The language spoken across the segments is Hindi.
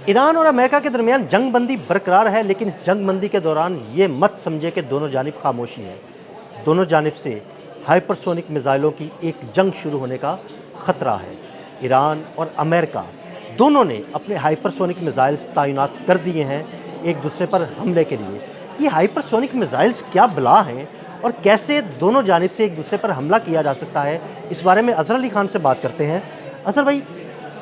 ईरान और अमेरिका के दरमियान जंग बंदी बरकरार है, लेकिन इस जंग बंदी के दौरान ये मत समझे कि दोनों जानिब खामोशी है। दोनों जानिब से हाइपरसोनिक मिसाइलों की एक जंग शुरू होने का खतरा है। ईरान और अमेरिका दोनों ने अपने हाइपरसोनिक मिसाइल्स तैनात कर दिए हैं एक दूसरे पर हमले के लिए। ये हाइपरसोनिक मिसाइल्स क्या बला हैं और कैसे दोनों जानिब से एक दूसरे पर हमला किया जा सकता है, इस बारे में अज़हर अली खान से बात करते हैं। अज़हर भाई,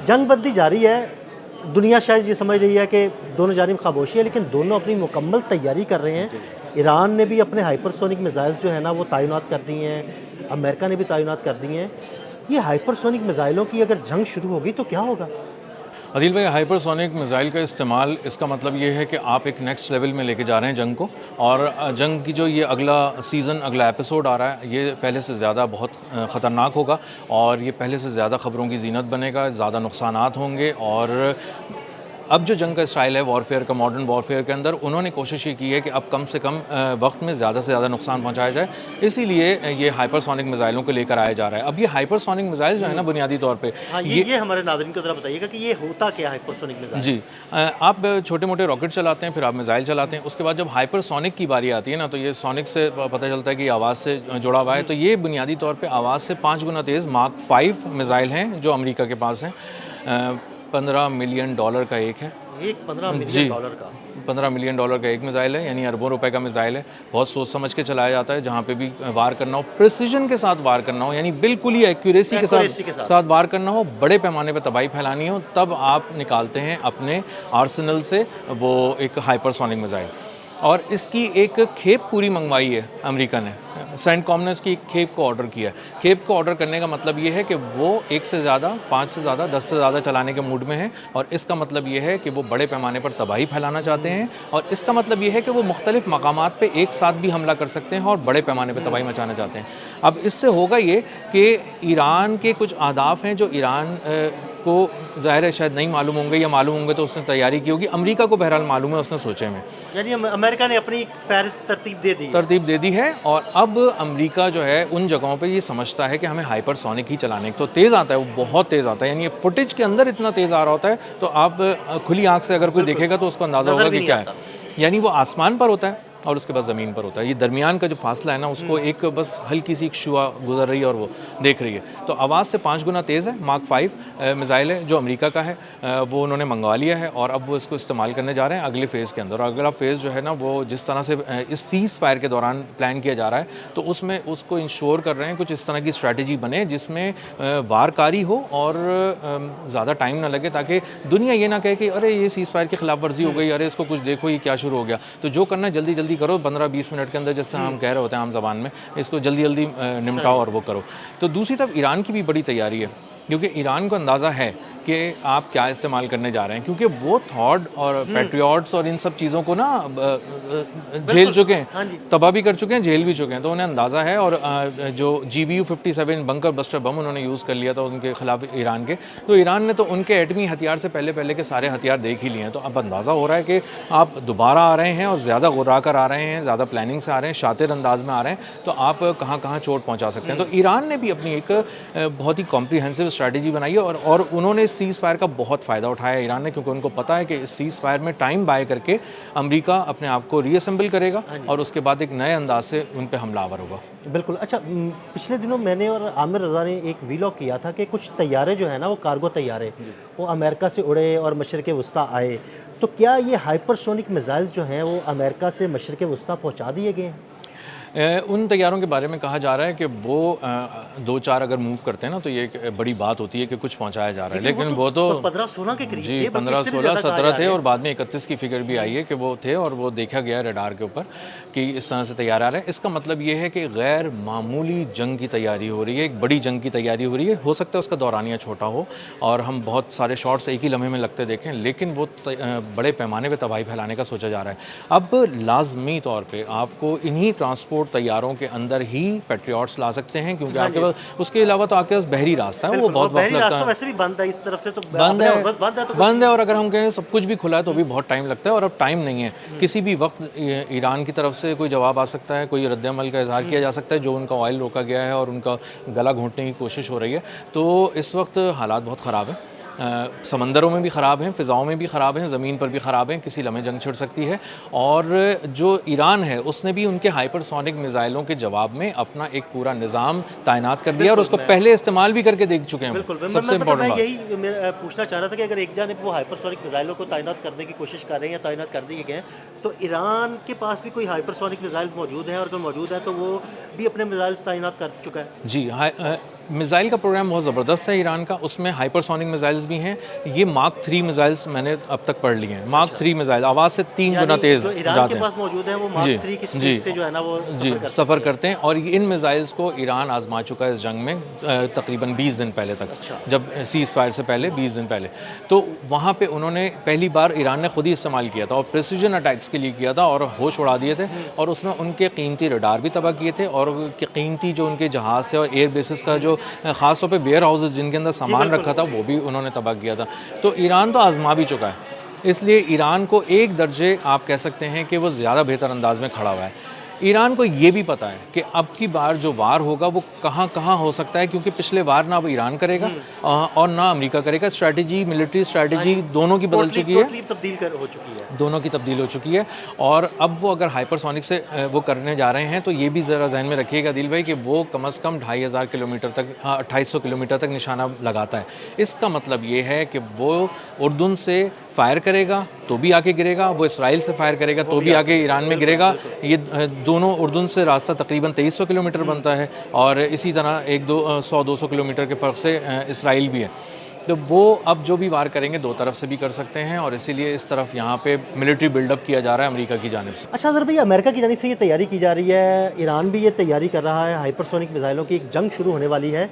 जंग बंदी जारी है, दुनिया शायद ये समझ रही है कि दोनों जानिब खामोशी है, लेकिन दोनों अपनी मुकम्मल तैयारी कर रहे हैं। ईरान ने भी अपने हाइपरसोनिक मिसाइल्स जो है ना वो तैनात कर दिए हैं, अमेरिका ने भी तैनात कर दिए हैं। ये हाइपरसोनिक मिसाइलों की अगर जंग शुरू होगी तो क्या होगा? अदिल भाई, हाइपरसोनिक मिसाइल का इस्तेमाल, इसका मतलब ये है कि आप एक नेक्स्ट लेवल में लेके जा रहे हैं जंग को। और जंग की जो ये अगला सीज़न, अगला एपिसोड आ रहा है, ये पहले से ज़्यादा बहुत ख़तरनाक होगा और ये पहले से ज़्यादा ख़बरों की ज़ीनत बनेगा, ज़्यादा नुकसानात होंगे। और अब जो जंग का स्टाइल है वॉरफेयर का, मॉडर्न वॉरफेयर के अंदर, उन्होंने कोशिश ये की है कि अब कम से कम वक्त में ज़्यादा से ज़्यादा नुकसान पहुंचाया जाए। इसीलिए ये हाइपरसोनिक मिसाइलों को लेकर आया जा रहा है। अब ये हाइपरसोनिक मिसाइल जो है ना, बुनियादी तौर पे हाँ, ये हमारे नाज़रीन को ज़रा बताइएगा कि ये होता क्या है हाइपरसोनिक मिसाइल? जी, आप छोटे मोटे रॉकेट चलाते हैं, फिर आप मिसाइल चलाते हैं, उसके बाद जब हाइपरसोनिक की बारी आती है ना, तो ये सोनिक से पता चलता है कि आवाज़ से जुड़ा हुआ है। तो ये बुनियादी तौर पे आवाज़ से 5 गुना तेज़ मार्क 5 मिसाइल हैं जो अमेरिका के पास हैं। $15 मिलियन का एक है। एक $15 जी, मिलियन का? $15 मिलियन का एक मिसाइल है, यानी अरबों रुपए का मिसाइल है। बहुत सोच समझ के चलाया जाता है, जहाँ पे भी वार करना हो, प्रिसिजन के साथ वार करना हो, यानी बिल्कुल ही एक्यूरेसी के साथ वार करना हो, बड़े पैमाने पर तबाही फैलानी हो, तब आप निकालते हैं अपने आर्सेनल से वो एक हाइपरसोनिक मिसाइल। और इसकी एक खेप पूरी मंगवाई है अमेरिका ने। सेंटकॉम ने इसकी एक खेप को ऑर्डर किया है। खेप को ऑर्डर करने का मतलब ये है कि वो 1 से ज़्यादा, 5 से ज़्यादा, 10 से ज़्यादा चलाने के मूड में है। और इसका मतलब ये है कि वो बड़े पैमाने पर तबाही फैलाना चाहते हैं। और इसका मतलब ये है कि वो मुख्तलिफ मकामात पे एक साथ भी हमला कर सकते हैं और बड़े पैमाने पर तबाही मचाना चाहते हैं। अब इससे होगा ये कि ईरान के कुछ अहदाफ हैं जो ईरान को ज़ाहिर है शायद नहीं मालूम होंगे, या मालूम होंगे तो उसने तैयारी की होगी। अमेरिका को बहरहाल मालूम है, उसने सोचे में, यानी अमेरिका ने अपनी फ़हरिस्त तरतीब दे दी है। और अब अमेरिका जो है उन जगहों पे ये समझता है कि हमें हाइपरसोनिक ही चलाने, तो तेज़ आता है, वो बहुत तेज़ आता है, यानी ये फुटेज के अंदर इतना तेज़ आ रहा होता है, तो आप खुली आंख से अगर कोई देखेगा तो उसको अंदाज़ा होगा कि क्या है। यानी वो आसमान पर होता है और उसके बाद ज़मीन पर होता है। ये दरमियान का जो फासला है ना, उसको एक बस हल्की सी एक शुआ गुजर रही है और वो देख रही है। तो आवाज़ से 5 गुना तेज़ है। मार्क 5 मिसाइल है जो अमेरिका का है, वो उन्होंने मंगवा लिया है और अब वो इसको इस्तेमाल करने जा रहे हैं अगले फ़ेज़ के अंदर। और अगला फ़ेज़ जो है ना, वो जिस तरह से इस सीज़ फायर के दौरान प्लान किया जा रहा है, तो उसमें उसको इंश्योर कर रहे हैं कुछ इस तरह की स्ट्रैटेजी बने जिसमें वारकारी हो और ज़्यादा टाइम ना लगे, ताकि दुनिया ये ना कहे कि अरे ये सीज़ फायर की खिलाफ वर्जी हो गई, अरे इसको कुछ देखो ये क्या शुरू हो गया। तो जो करना है जल्दी जल्दी करो, 15-20 मिनट के अंदर, जैसे हम कह रहे होते हैं आम ज़बान में, इसको जल्दी जल्दी निपटाओ और वो करो। तो दूसरी तरफ ईरान की भी बड़ी तैयारी है, क्योंकि ईरान को अंदाज़ा है कि आप क्या इस्तेमाल करने जा रहे हैं, क्योंकि वो थॉड और पैट्रियट्स और इन सब चीज़ों को ना झेल चुके हैं, तबाह भी कर चुके हैं, झेल भी चुके हैं, तो उन्हें अंदाज़ा है। और जो GBU-57 बंकर बस्टर बम उन्होंने यूज़ कर लिया था उनके खिलाफ ईरान के, तो ईरान ने तो उनके एटमी हथियार से पहले के सारे हथियार देख ही लिए हैं। तो अब अंदाज़ा हो रहा है कि आप दोबारा आ रहे हैं और ज़्यादा गुर्रा कर आ रहे हैं, ज़्यादा प्लानिंग से आ रहे हैं, शातिर अंदाज में आ रहे हैं, तो आप कहाँ कहाँ चोट पहुँचा सकते हैं। तो ईरान ने भी अपनी एक बहुत ही कॉम्प्रिहेंसिव स्ट्रैटेजी बनाई है और उन्होंने सीज़ फायर का बहुत फ़ायदा उठाया ईरान ने, क्योंकि उनको पता है कि इस सीज़ फायर में टाइम बाय करके अमेरिका अपने आप को रीअसेंबल करेगा और उसके बाद एक नए अंदाज से उन पे हमलावर होगा। बिल्कुल। अच्छा, पिछले दिनों मैंने और आमिर रज़ा ने एक वीलॉग किया था कि कुछ तैयारे जो है ना, वो कार्गो तैयारे, वो अमेरिका से उड़े और मशरिक़ वस्ता आए। तो क्या ये हाइपरसोनिक मिसाइल जो हैं वो अमेरिका से मशरिक़ वस्ता पहुँचा दिए गए हैं? उन तैयारों के बारे में कहा जा रहा है कि वो 2-4 अगर मूव करते हैं ना, तो ये एक बड़ी बात होती है कि कुछ पहुंचाया जा रहा है, लेकिन वो तो 15-16 के करीब जी थे, 15-16-17 थे और बाद में 31 की फिगर भी आई है कि वो थे, और वो देखा गया रडार के ऊपर कि इस तरह से तैयार आ रहे हैं। इसका मतलब ये है कि गैर मामूली जंग की तैयारी हो रही है, एक बड़ी जंग की तैयारी हो रही है। हो सकता है उसका दौरानिया छोटा हो और हम बहुत सारे शॉट्स एक ही लम्हे में लगते देखें, लेकिन वो बड़े पैमाने पर तबाही फैलाने का सोचा जा रहा है। अब लाजमी तौर पर आपको इन्हीं ट्रांसपोर्ट तैयारों के अंदर ही पैट्रियट्स ला सकते हैं, क्योंकि आपके पास उसके अलावा तो आपके पास बहरी रास्ता है, वो बहुत वक्त लगता है। वैसे भी बंद है इस तरफ से, तो बंद है और अगर हम कहें सब कुछ भी खुला है तो भी बहुत टाइम लगता है, और अब टाइम नहीं है। किसी भी वक्त ईरान की तरफ से कोई जवाब आ सकता है, कोई रद्द-ए-अमल का इज़हार किया जा सकता है, जो उनका ऑयल रोका गया है और उनका गला घोंटने की कोशिश हो रही है। तो इस वक्त हालात बहुत ख़राब है। समंदरों में भी ख़राब हैं, फ़िज़ाओं में भी ख़राब हैं, ज़मीन पर भी ख़राब हैं, किसी लम्हे जंग छिड़ सकती है। और जो ईरान है उसने भी उनके हाइपरसोनिक मिसाइलों के जवाब में अपना एक पूरा निज़ाम तैनात कर दिया और उसको पहले इस्तेमाल भी करके देख चुके हैं। बिल्कुल, सबसे इम्पोर्टेंट बात। यही पूछना चाह रहा था कि अगर एक जानिब वो हाइपरसोनिक मिसाइलों को तैनात करने की कोशिश कर रहे हैं या तैनात कर दिए गए हैं, तो ईरान के पास भी कोई हाइपरसोनिक मिसाइल मौजूद हैं, और अगर मौजूद है तो वो भी अपने मिसाइल तैनात कर चुका है। जी, मिसाइल का प्रोग्राम बहुत ज़बरदस्त है ईरान का, उसमें हाइपरसोनिक मिसाइल्स भी हैं। ये मार्क 3 मिसाइल्स मैंने अब तक पढ़ लिए हैं। मार्क 3 मिसाइल आवाज़ से 3 गुना यानी तेज़ जो ईरान जाते के हैं। पास मौजूद है वो मार्क 3 की जी, स्पीड से जो है ना वो जी, सफ़र सफ़र करते हैं। और इन मिसाइल्स को ईरान आजमा चुका है इस जंग में तकरीबन 20 दिन पहले तक। अच्छा। जब सीज़ फायर से पहले 20 दिन पहले, तो वहाँ पे उन्होंने पहली बार ईरान ने खुद ही इस्तेमाल किया था और प्रिसिजन अटैक्स के लिए किया था और होश उड़ा दिए थे। और उसमें उनके कीमती रडार भी तबाह किए थे और कीमती जो उनके जहाज़ थे और एयर बेसिस का जो ख़ास तौर पे वेयर हाउसेस जिनके अंदर सामान रखा था वो भी उन्होंने तबाह किया था। तो ईरान तो आजमा भी चुका है, इसलिए ईरान को एक दर्जे आप कह सकते हैं कि वो ज़्यादा बेहतर अंदाज में खड़ा हुआ है। ईरान को ये भी पता है कि अब की बार जो वार होगा वो कहाँ कहाँ हो सकता है, क्योंकि पिछले वार ना अब ईरान करेगा और ना अमेरिका करेगा। स्ट्रैटेजी, मिलिट्री स्ट्रैटेजी दोनों की बदल चुकी है, हो चुकी है, दोनों की तब्दील हो चुकी है। और अब वो अगर हाइपरसोनिक से वो करने जा रहे हैं तो ये भी ज़रा जहन में रखिएगा दिल भाई कि वो कम से कम 2500 किलोमीटर तक, 2800 किलोमीटर तक निशाना लगाता है। इसका मतलब ये है कि वो उर्दून से फायर करेगा तो भी आके गिरेगा, वो इसराइल से फायर करेगा तो भी आके ईरान में गिरेगा। ये दोनों उर्दून से रास्ता तकरीबन 2300 किलोमीटर बनता है और इसी तरह 100-200 किलोमीटर के फ़र्क से इसराइल भी है। तो वो अब जो भी वार करेंगे दो तरफ से भी कर सकते हैं और इसीलिए इस तरफ यहाँ पे मिलिट्री बिल्डअप किया जा रहा है अमेरिका की जानिब से। अच्छा अज़र भाई, अमेरिका की जानिब से ये तैयारी की जा रही है, ईरान भी ये तैयारी कर रहा है, हाइपरसोनिक मिसाइलों की एक जंग शुरू होने वाली है।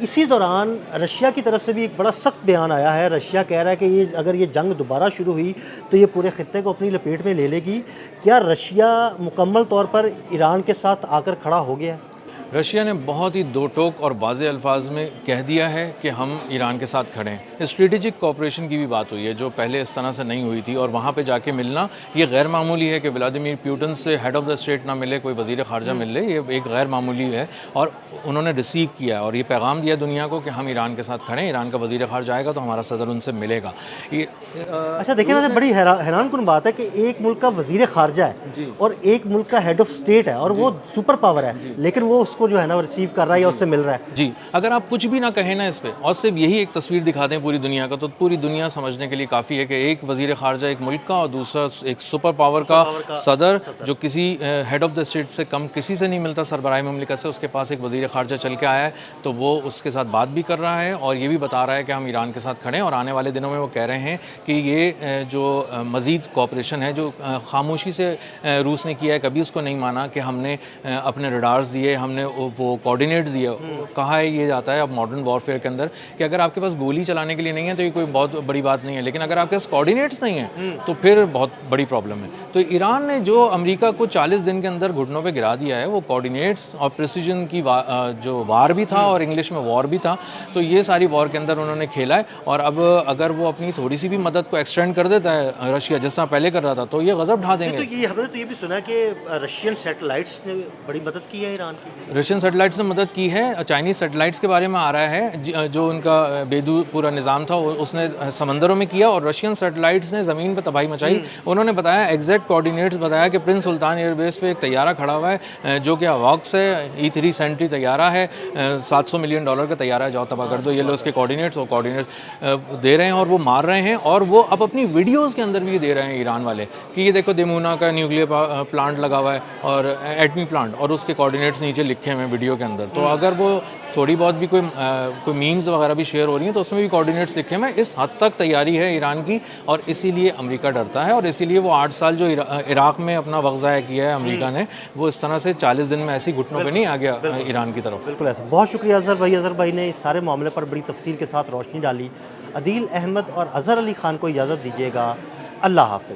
इसी दौरान रशिया की तरफ से भी एक बड़ा सख्त बयान आया है। रशिया कह रहा है कि ये अगर ये जंग दोबारा शुरू हुई तो ये पूरे खित्ते को अपनी लपेट में ले लेगी। क्या रशिया मुकम्मल तौर पर ईरान के साथ आकर खड़ा हो गया है? रशिया ने बहुत ही दो टोक और वाज़े अल्फाज में कह दिया है कि हम ईरान के साथ खड़े हैं। स्ट्रेटेजिक कोऑपरेशन की भी बात हुई है जो पहले इस तरह से नहीं हुई थी और वहाँ पे जाके मिलना ये गैर मामूली है कि व्लादिमीर पुतिन से हेड ऑफ़ द स्टेट ना मिले, कोई वज़ीर ख़ारजा मिले, ये एक गैर मामूली है। और उन्होंने रिसीव किया और ये पैगाम दिया दुनिया को कि हम ईरान के साथ खड़े हैं, ईरान का वज़ीर ख़ारजा आएगा तो हमारा सदर उनसे मिलेगा। ये अच्छा देखिए, वैसे बड़ी हैरानकुन बात है कि एक मुल्क का वज़ीर ख़ारजा है और एक मुल्क का हेड ऑफ़ स्टेट है और वो सुपर पावर है, लेकिन वो उसको जो है ना रिसीव कर रहा है या उससे मिल रहा है। जी, अगर आप कुछ भी ना कहें ना इस पे और सिर्फ यही एक तस्वीर दिखा दें पूरी दुनिया का, तो पूरी दुनिया समझने के लिए काफ़ी है कि एक वज़ीर ख़ारजा एक मुल्क का और दूसरा एक सुपर पावर का सदर जो किसी हेड ऑफ़ द स्टेट से कम किसी से नहीं मिलता, सरबराह मुमलिकत से, उसके पास एक वज़ीर ख़ारजा चल के आया है तो वो उसके साथ बात भी कर रहा है और ये भी बता रहा है कि हम ईरान के साथ खड़े हैं। और आने वाले दिनों में वो कह रहे हैं कि ये जो मज़ीद कोऑपरेशन है जो खामोशी से रूस ने किया है, कभी उसको नहीं माना कि हमने अपने रडार्स दिए, हमने वो कोऑर्डिनेट्स दिए। कहा है ये जाता है अब मॉडर्न वॉरफेयर के अंदर कि अगर आपके पास गोली चलाने के लिए नहीं है तो ये कोई बहुत बड़ी बात नहीं है, लेकिन अगर आपके पास कोऑर्डिनेट्स नहीं है तो फिर बहुत बड़ी प्रॉब्लम है। तो ईरान ने जो अमेरिका को 40 दिन के अंदर घुटनों पे गिरा दिया है वो कोऑर्डिनेट्स और प्रिसिजन की जो वार भी था और इंग्लिश में वॉर भी था, तो ये सारी वॉर के अंदर उन्होंने खेला है। और अब अगर वो अपनी थोड़ी सी भी मदद को एक्सटेंड कर देता है रशिया जिस तरह पहले कर रहा था तो ये गजब ढा देंगे। तो ये हमने तो ये भी सुना कि रशियन सैटेलाइट्स ने बड़ी मदद की है ईरान की। रशियन सैटेलाइट्स ने मदद की है, चाइनीज़ सैटेलाइट्स के बारे में आ रहा है जो उनका बेदू पूरा निज़ाम था उसने समंदरों में किया और रशियन सैटेलाइट्स ने ज़मीन पर तबाही मचाई। उन्होंने बताया एग्जैक्ट कोऑर्डिनेट्स बताया कि प्रिंस सुल्तान एयरबेस पे एक तैयारा खड़ा हुआ है जो कि अवॉक्स है, E3 सेंट्री तैयारा है, $700 मिलियन का तैयारा है, जाओ तबाह कर दो। ये लो उसके कोऑर्डिनेट्स और कोऑर्डिनेट्स दे रहे हैं और वो मार रहे हैं और वो अब अपनी वीडियोज़ के अंदर भी दे रहे हैं ईरान वाले कि ये देखो देमूना का न्यूक्लियर प्लांट लगा हुआ है और एटमी प्लांट और उसके कोऑर्डिनेट्स नीचे लिखे हुए हैं वीडियो के अंदर। तो अगर वो थोड़ी बहुत भी कोई मीम्स वगैरह भी शेयर हो रही हैं तो उसमें भी कोऑर्डिनेट्स लिखे हुए हैं। इस हद तक तैयारी है ईरान की और इसीलिए अमेरिका डरता है और इसीलिए वो 8 साल जो इराक़ में अपना वक्त ज़ाया किया है अमेरिका ने, वो इस तरह से 40 दिन में ऐसी घुटनों पे नहीं आ गया ईरान की तरफ। बिल्कुल ऐसा। बहुत शुक्रिया अज़हर भाई ने इस सारे मामले पर बड़ी तफसील के साथ रोशनी डाली। अदील अहमद और अज़हर अली ख़ान को इजाज़त दीजिएगा। अल्लाह हाफ़िज़।